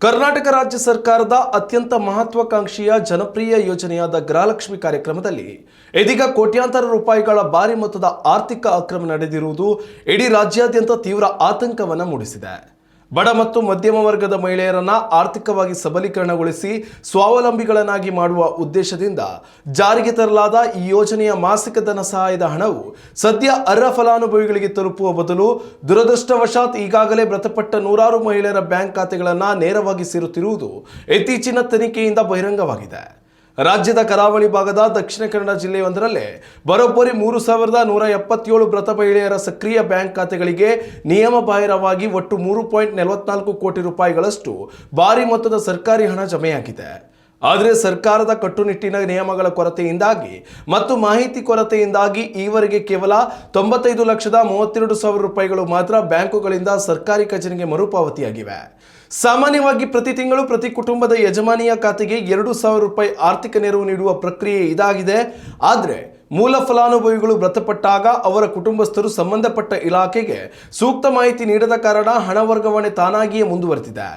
ಕರ್ನಾಟಕ ರಾಜ್ಯ ಸರ್ಕಾರದ ಅತ್ಯಂತ ಮಹತ್ವಾಕಾಂಕ್ಷೆಯ ಜನಪ್ರಿಯ ಯೋಜನೆಯಾದ ಗೃಹಲಕ್ಷ್ಮಿ ಕಾರ್ಯಕ್ರಮದಲ್ಲಿ ಇದೀಗ ಕೋಟ್ಯಾಂತರ ರೂಪಾಯಿಗಳ ಭಾರಿ ಮೊತ್ತದ ಆರ್ಥಿಕ ಅಕ್ರಮ ನಡೆದಿರುವುದು ಇಡೀ ರಾಜ್ಯಾದ್ಯಂತ ತೀವ್ರ ಆತಂಕವನ್ನು ಮೂಡಿಸಿದೆ. ಬಡ ಮತ್ತು ಮಧ್ಯಮ ವರ್ಗದ ಮಹಿಳೆಯರನ್ನು ಆರ್ಥಿಕವಾಗಿ ಸಬಲೀಕರಣಗೊಳಿಸಿ ಸ್ವಾವಲಂಬಿಗಳನ್ನಾಗಿ ಮಾಡುವ ಉದ್ದೇಶದಿಂದ ಜಾರಿಗೆ ತರಲಾದ ಈ ಯೋಜನೆಯ ಮಾಸಿಕ ಧನ ಸಹಾಯದ ಹಣವು ಸದ್ಯ ಅರ್ಹ ಫಲಾನುಭವಿಗಳಿಗೆ ತಲುಪುವ ಬದಲು ದುರದೃಷ್ಟವಶಾತ್ ಈಗಾಗಲೇ ಮೃತಪಟ್ಟ ನೂರಾರು ಮಹಿಳೆಯರ ಬ್ಯಾಂಕ್ ಖಾತೆಗಳನ್ನು ನೇರವಾಗಿ ಸೇರುತ್ತಿರುವುದು ಇತ್ತೀಚಿನ ತನಿಖೆಯಿಂದ ಬಹಿರಂಗವಾಗಿದೆ. ರಾಜ್ಯದ ಕರಾವಳಿ ಭಾಗದ ದಕ್ಷಿಣ ಕನ್ನಡ ಜಿಲ್ಲೆಯೊಂದರಲ್ಲೇ ಬರೋಬ್ಬರಿ 3177 ಮೃತ ಮಹಿಳೆಯರ ಸಕ್ರಿಯ ಬ್ಯಾಂಕ್ ಖಾತೆಗಳಿಗೆ ನಿಯಮಬಾಹಿರವಾಗಿ ಒಟ್ಟು 3.44 ಕೋಟಿ ರೂಪಾಯಿಗಳಷ್ಟು ಭಾರಿ ಮೊತ್ತದ ಸರ್ಕಾರಿ ಹಣ ಜಮೆಯಾಗಿದೆ. ಆದರೆ ಸರ್ಕಾರದ ಕಟ್ಟುನಿಟ್ಟಿನ ನಿಯಮಗಳ ಕೊರತೆಯಿಂದಾಗಿ ಮತ್ತು ಮಾಹಿತಿ ಕೊರತೆಯಿಂದಾಗಿ ಈವರೆಗೆ ಕೇವಲ 95,32,000 ರೂಪಾಯಿಗಳು ಮಾತ್ರ ಬ್ಯಾಂಕುಗಳಿಂದ ಸರ್ಕಾರಿ ಖಜಾನೆಗೆ ಮರುಪಾವತಿಯಾಗಿವೆ. ಸಾಮಾನ್ಯವಾಗಿ ಪ್ರತಿ ತಿಂಗಳು ಪ್ರತಿ ಕುಟುಂಬದ ಯಜಮಾನಿಯ ಖಾತೆಗೆ 2,000 ರೂಪಾಯಿ ಆರ್ಥಿಕ ನೆರವು ನೀಡುವ ಪ್ರಕ್ರಿಯೆ ಇದಾಗಿದೆ. ಆದರೆ ಮೂಲ ಫಲಾನುಭವಿಗಳು ಮೃತಪಟ್ಟಾಗ ಅವರ ಕುಟುಂಬಸ್ಥರು ಸಂಬಂಧಪಟ್ಟ ಇಲಾಖೆಗೆ ಸೂಕ್ತ ಮಾಹಿತಿ ನೀಡದ ಕಾರಣ ಹಣ ವರ್ಗಾವಣೆ ತಾನಾಗಿಯೇ ಮುಂದುವರೆದಿದೆ.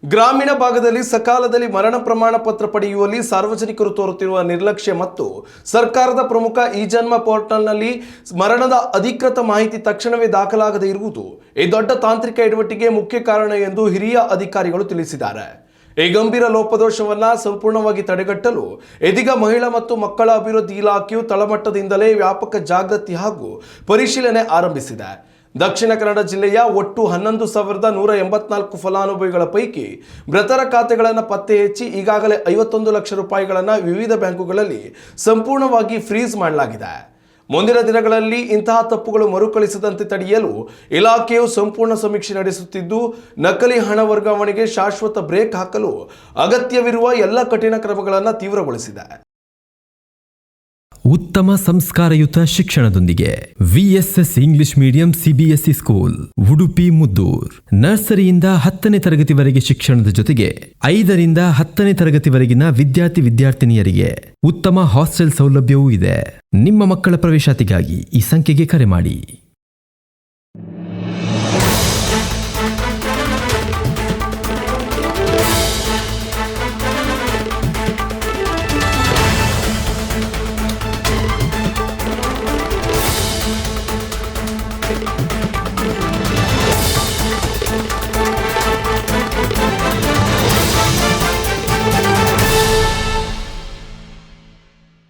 ಗ್ರಾಮೀಣ ಭಾಗದಲ್ಲಿ ಸಕಾಲದಲ್ಲಿ ಮರಣ ಪ್ರಮಾಣ ಪತ್ರ ಪಡೆಯುವಲ್ಲಿ ಸಾರ್ವಜನಿಕರು ತೋರುತ್ತಿರುವ ನಿರ್ಲಕ್ಷ್ಯ ಮತ್ತು ಸರ್ಕಾರದ ಪ್ರಮುಖ ಇ-ಜನ್ಮ ಪೋರ್ಟಲ್ನಲ್ಲಿ ಮರಣದ ಅಧಿಕೃತ ಮಾಹಿತಿ ತಕ್ಷಣವೇ ದಾಖಲಾಗದೇ ಇರುವುದು ಈ ದೊಡ್ಡ ತಾಂತ್ರಿಕ ಎಡವಟ್ಟಿಗೆ ಮುಖ್ಯ ಕಾರಣ ಎಂದು ಹಿರಿಯ ಅಧಿಕಾರಿಗಳು ತಿಳಿಸಿದ್ದಾರೆ. ಈ ಗಂಭೀರ ಲೋಪದೋಷವನ್ನು ಸಂಪೂರ್ಣವಾಗಿ ತಡೆಗಟ್ಟಲು ಇದೀಗ ಮಹಿಳಾ ಮತ್ತು ಮಕ್ಕಳ ಅಭಿವೃದ್ಧಿ ಇಲಾಖೆಯು ತಳಮಟ್ಟದಿಂದಲೇ ವ್ಯಾಪಕ ಜಾಗೃತಿ ಹಾಗೂ ಪರಿಶೀಲನೆ ಆರಂಭಿಸಿದೆ. ದಕ್ಷಿಣ ಕನ್ನಡ ಜಿಲ್ಲೆಯ ಒಟ್ಟು 11,184 ಫಲಾನುಭವಿಗಳ ಪೈಕಿ ಮೃತರ ಖಾತೆಗಳನ್ನು ಪತ್ತೆ ಹಚ್ಚಿ ಈಗಾಗಲೇ 51 ಲಕ್ಷ ರೂಪಾಯಿಗಳನ್ನು ವಿವಿಧ ಬ್ಯಾಂಕುಗಳಲ್ಲಿ ಸಂಪೂರ್ಣವಾಗಿ ಫ್ರೀಸ್ ಮಾಡಲಾಗಿದೆ. ಮುಂದಿನ ದಿನಗಳಲ್ಲಿ ಇಂತಹ ತಪ್ಪುಗಳು ಮರುಕಳಿಸದಂತೆ ತಡೆಯಲು ಇಲಾಖೆಯು ಸಂಪೂರ್ಣ ಸಮೀಕ್ಷೆ ನಡೆಸುತ್ತಿದ್ದು ನಕಲಿ ಹಣ ವರ್ಗಾವಣೆಗೆ ಶಾಶ್ವತ ಬ್ರೇಕ್ ಹಾಕಲು ಅಗತ್ಯವಿರುವ ಎಲ್ಲ ಕಠಿಣ ಕ್ರಮಗಳನ್ನು ತೀವ್ರಗೊಳಿಸಿದೆ. ಉತ್ತಮ ಸಂಸ್ಕಾರಯುತ ಶಿಕ್ಷಣದೊಂದಿಗೆ VSS English medium CBSE school Udupi Muddur. ನರ್ಸರಿಯಿಂದ 10ನೇ ತರಗತಿವರೆಗೆ ಶಿಕ್ಷಣದ ಜೊತೆಗೆ 5ರಿಂದ 10ನೇ ತರಗತಿವರೆಗಿನ ವಿದ್ಯಾರ್ಥಿನಿಯರಿಗೆ ಉತ್ತಮ ಹಾಸ್ಟೆಲ್ ಸೌಲಭ್ಯವೂ ಇದೆ. ನಿಮ್ಮ ಮಕ್ಕಳ ಪ್ರವೇಶಾತಿಗಾಗಿ ಈ ಸಂಖ್ಯೆಗೆ ಕರೆ ಮಾಡಿ.